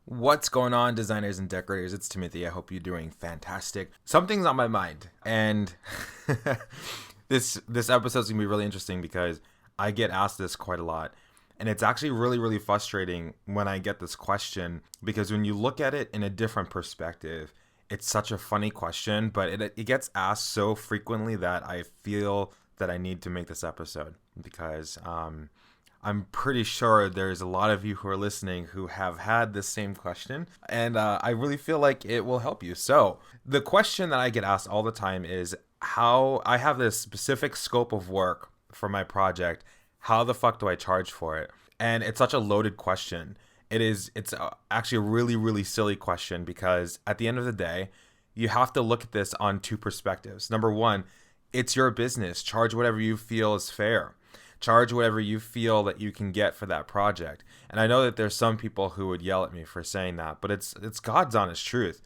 What's going on, designers and decorators? It's Timothy. I hope you're doing fantastic. Something's on my mind, and this episode's gonna be really interesting because I get asked this quite a lot, and it's actually really frustrating when I get this question because when you look at it in a different perspective, it's such a funny question, but it gets asked so frequently that I feel that I need to make this episode because I'm pretty sure there's a lot of you who are listening who have had this same question, and I really feel like it will help you. So, the question that I get asked all the time is how I have this specific scope of work for my project. How the fuck do I charge for it? And it's such a loaded question. It's actually a really silly question because at the end of the day, you have to look at this on two perspectives. Number one, it's your business. Charge whatever you feel is fair. Charge whatever you feel that you can get for that project. And I know that there's some people who would yell at me for saying that, but it's God's honest truth.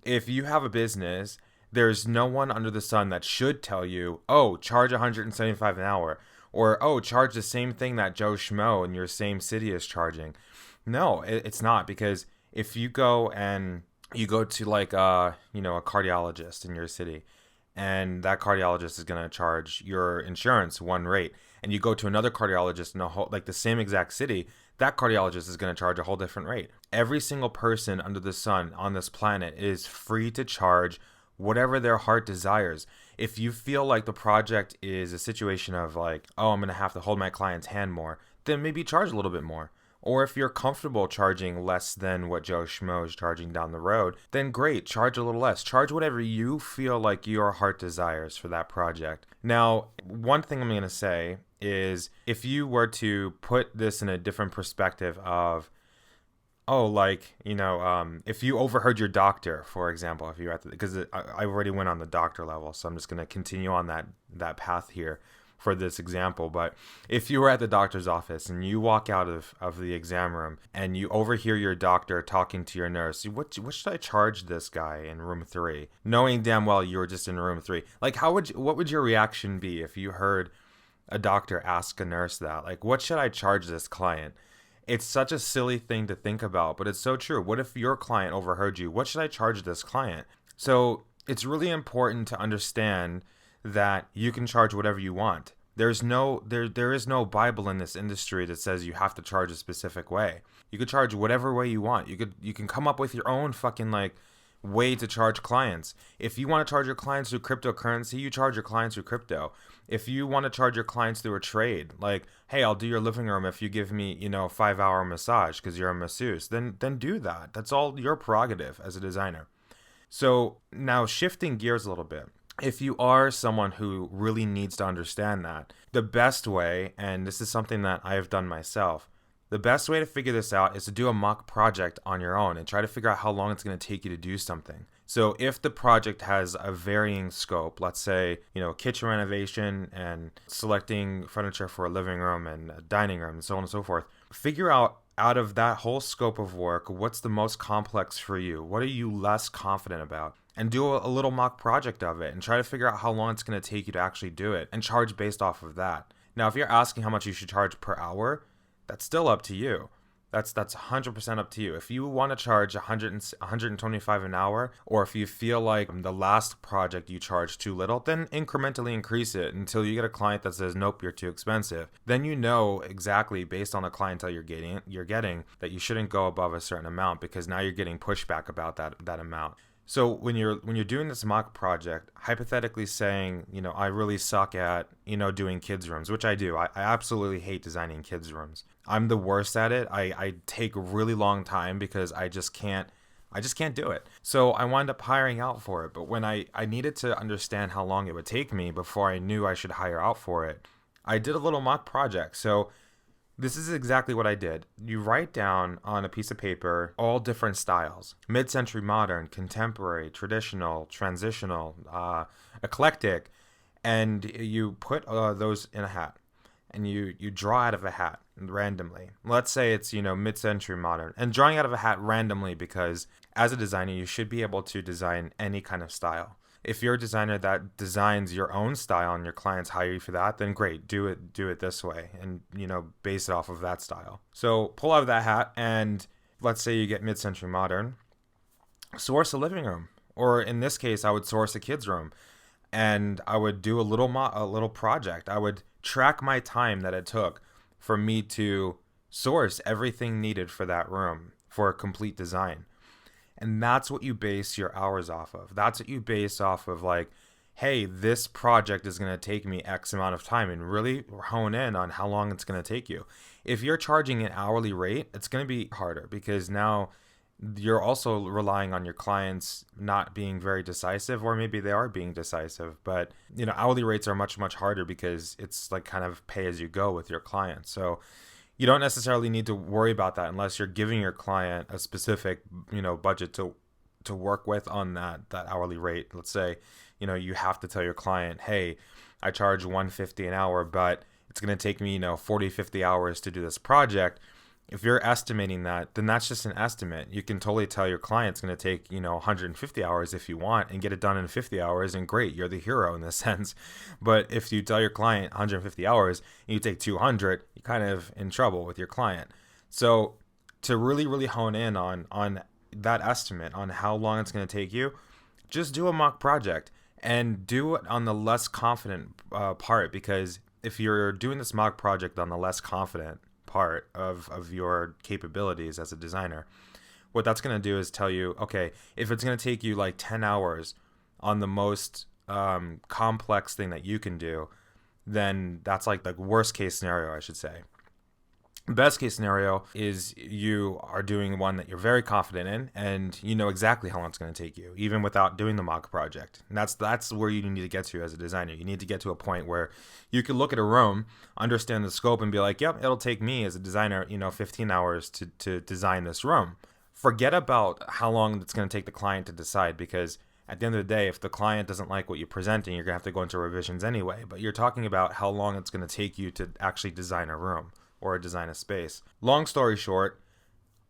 If you have a business, there's no one under the sun that should tell you, oh, charge 175 an hour, or oh, charge the same thing that Joe Schmo in your same city is charging. No, it's not, because if you go to like a cardiologist in your city, and that cardiologist is going to charge your insurance one rate, and you go to another cardiologist in the same exact city, that cardiologist is going to charge a whole different rate. Every single person under the sun on this planet is free to charge whatever their heart desires. If you feel like the project is a situation of like, oh, I'm going to have to hold my client's hand more, then maybe charge a little bit more. Or if you're comfortable charging less than what Joe Schmo is charging down the road, then great, charge a little less. Charge whatever you feel like your heart desires for that project. Now, one thing I'm going to say is if you were to put this in a different perspective of, if you overheard your doctor, for example, if you're at because I already went on the doctor level, so I'm just going to continue on that path here for this example. But if you were at the doctor's office and you walk out of the exam room and you overhear your doctor talking to your nurse, what should I charge this guy in room 3, knowing damn well you were just in room 3? Like, what would your reaction be if you heard a doctor ask a nurse that? Like, what should I charge this client? It's such a silly thing to think about, but it's so true. What if your client overheard you? What should I charge this client? So it's really important to understand that you can charge whatever you want. There is no Bible in this industry that says you have to charge a specific way. You could charge whatever way you want. You can come up with your own fucking way to charge clients. If you want to charge your clients through cryptocurrency, you charge your clients through crypto. If you want to charge your clients through a trade, like, hey, I'll do your living room if you give me, 5-hour massage because you're a masseuse, then do that. That's all your prerogative as a designer. So now shifting gears a little bit. If you are someone who really needs to understand that, the best way, and this is something that I have done myself, the best way to figure this out is to do a mock project on your own and try to figure out how long it's going to take you to do something. So if the project has a varying scope, let's say, kitchen renovation and selecting furniture for a living room and a dining room and so on and so forth, figure out of that whole scope of work, what's the most complex for you? What are you less confident about? And do a little mock project of it and try to figure out how long it's going to take you to actually do it and charge based off of that. Now, if you're asking how much you should charge per hour, that's still up to you. That's 100% up to you. If you want to charge 125 an hour, or if you feel like the last project you charged too little, then incrementally increase it until you get a client that says, nope, you're too expensive. Then you know exactly based on the clientele you're getting that you shouldn't go above a certain amount because now you're getting pushback about that amount. So when you're doing this mock project, hypothetically saying, I really suck at, doing kids rooms, which I do. I absolutely hate designing kids rooms. I'm the worst at it. I take a really long time because I just can't do it. So I wound up hiring out for it. But when I needed to understand how long it would take me before I knew I should hire out for it, I did a little mock project. So this is exactly what I did. You write down on a piece of paper all different styles: mid-century modern, contemporary, traditional, transitional, eclectic, and you put those in a hat. And you draw out of a hat randomly. Let's say it's, mid-century modern. And drawing out of a hat randomly because as a designer, you should be able to design any kind of style. If you're a designer that designs your own style and your clients hire you for that, then great, do it this way and, base it off of that style. So pull out of that hat and Let's say you get mid-century modern, source a living room. Or in this case, I would source a kid's room, and I would do a little project. I would track my time that it took for me to source everything needed for that room for a complete design. And that's what you base your hours off of. That's what you base off of, like, hey, this project is going to take me X amount of time, and really hone in on how long it's going to take you. If you're charging an hourly rate, it's going to be harder because now you're also relying on your clients not being very decisive, or maybe they are being decisive. But, hourly rates are much, much harder because it's like kind of pay as you go with your clients. So you don't necessarily need to worry about that unless you're giving your client a specific, budget to work with on that hourly rate. Let's say, you have to tell your client, hey, I charge $150 an hour, but it's going to take me, 40, 50 hours to do this project. If you're estimating that, then that's just an estimate. You can totally tell your client it's going to take, 150 hours if you want, and get it done in 50 hours, and great, you're the hero in this sense. But if you tell your client 150 hours and you take 200, you're kind of in trouble with your client. So to really, really hone in on that estimate, on how long it's going to take you, just do a mock project and do it on the less confident part, because if you're doing this mock project on the less confident part of your capabilities as a designer, what that's going to do is tell you, okay, if it's going to take you like 10 hours on the most complex thing that you can do, then that's like the worst case scenario, I should say. Best case scenario is you are doing one that you're very confident in, and you know exactly how long it's going to take you, even without doing the mock project. And that's where you need to get to as a designer. You need to get to a point where you can look at a room, understand the scope, and be like, yep, it'll take me as a designer, 15 hours to design this room. Forget about how long it's going to take the client to decide, because at the end of the day, if the client doesn't like what you're presenting, you're going to have to go into revisions anyway. But you're talking about how long it's going to take you to actually design a room or design a space. Long story short,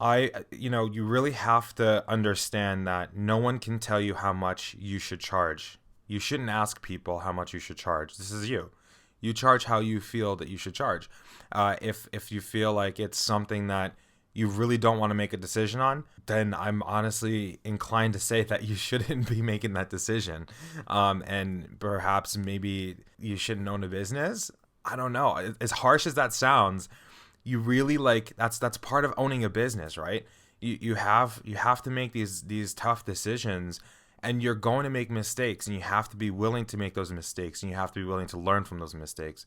you really have to understand that no one can tell you how much you should charge. You shouldn't ask people how much you should charge. This is you. You charge how you feel that you should charge. If you feel like it's something that you really don't want to make a decision on, then I'm honestly inclined to say that you shouldn't be making that decision. And perhaps maybe you shouldn't own a business. I don't know. As harsh as that sounds, you really that's part of owning a business, right? You have to make these tough decisions, and you're going to make mistakes, and you have to be willing to make those mistakes, and you have to be willing to learn from those mistakes.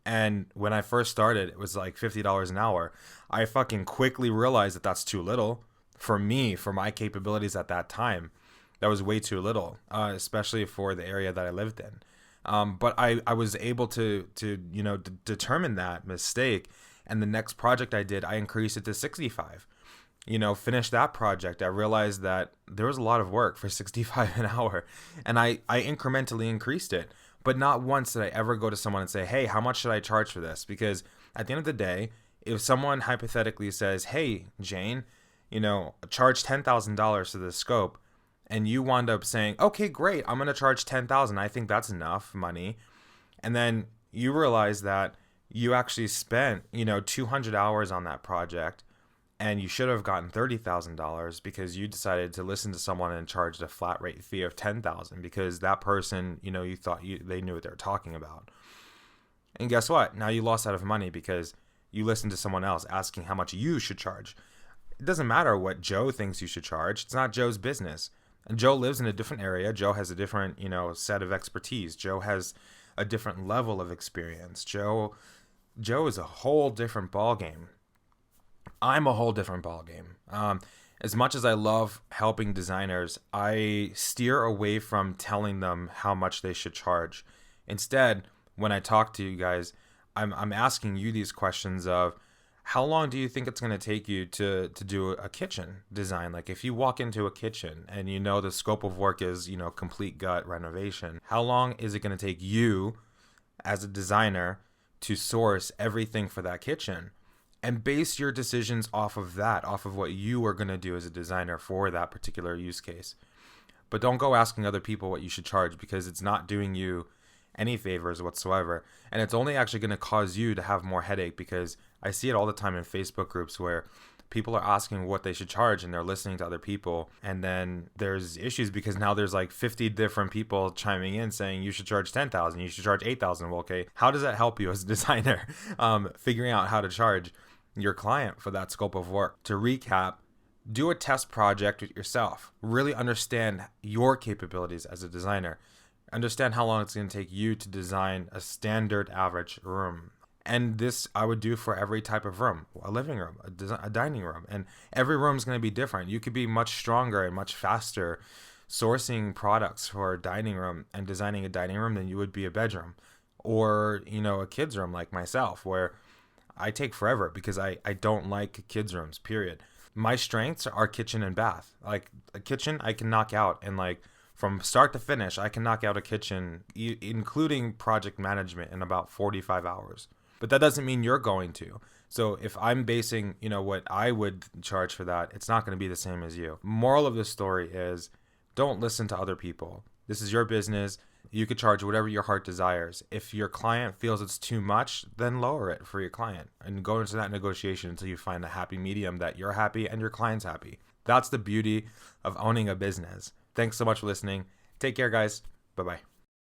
And when I first started, it was like $50 an hour. I fucking quickly realized that that's too little for me, for my capabilities at that time. That was way too little, especially for the area that I lived in. But I was able to determine that mistake. And the next project I did, I increased it to 65. Finished that project. I realized that there was a lot of work for 65 an hour. And I incrementally increased it. But not once did I ever go to someone and say, hey, how much should I charge for this? Because at the end of the day, if someone hypothetically says, hey, Jane, charge $10,000 for this scope, and you wind up saying, okay, great, I'm going to charge $10,000. I think that's enough money. And then you realize that you actually spent, 200 hours on that project, and you should have gotten $30,000 because you decided to listen to someone and charged a flat rate fee of $10,000 because that person, you thought they knew what they were talking about. And guess what? Now you lost out of money because you listened to someone else asking how much you should charge. It doesn't matter what Joe thinks you should charge. It's not Joe's business. And Joe lives in a different area. Joe has a different, set of expertise. Joe has a different level of experience. Joe is a whole different ballgame. I'm a whole different ballgame. As much as I love helping designers, I steer away from telling them how much they should charge. Instead, when I talk to you guys, I'm asking you these questions of, how long do you think it's going to take you to do a kitchen design? Like if you walk into a kitchen and the scope of work is, complete gut renovation, how long is it going to take you as a designer to source everything for that kitchen? And base your decisions off of that, off of what you are going to do as a designer for that particular use case. But don't go asking other people what you should charge, because it's not doing you any favors whatsoever. And it's only actually going to cause you to have more headache, because I see it all the time in Facebook groups where people are asking what they should charge and they're listening to other people. And then there's issues because now there's like 50 different people chiming in saying you should charge 10,000, you should charge 8,000. Well, okay, how does that help you as a designer? Figuring out how to charge your client for that scope of work. To recap, do a test project with yourself. Really understand your capabilities as a designer. Understand how long it's going to take you to design a standard average room. And this I would do for every type of room, a living room, a dining room. And every room is going to be different. You could be much stronger and much faster sourcing products for a dining room and designing a dining room than you would be a bedroom. Or, a kid's room like myself, where I take forever because I don't like kids' rooms, period. My strengths are kitchen and bath. Like a kitchen I can knock out, and like from start to finish, I can knock out a kitchen, including project management, in about 45 hours. But that doesn't mean you're going to. So if I'm basing, what I would charge for that, it's not going to be the same as you. Moral of the story is don't listen to other people. This is your business. You could charge whatever your heart desires. If your client feels it's too much, then lower it for your client and go into that negotiation until you find a happy medium that you're happy and your client's happy. That's the beauty of owning a business. Thanks so much for listening. Take care, guys. Bye-bye.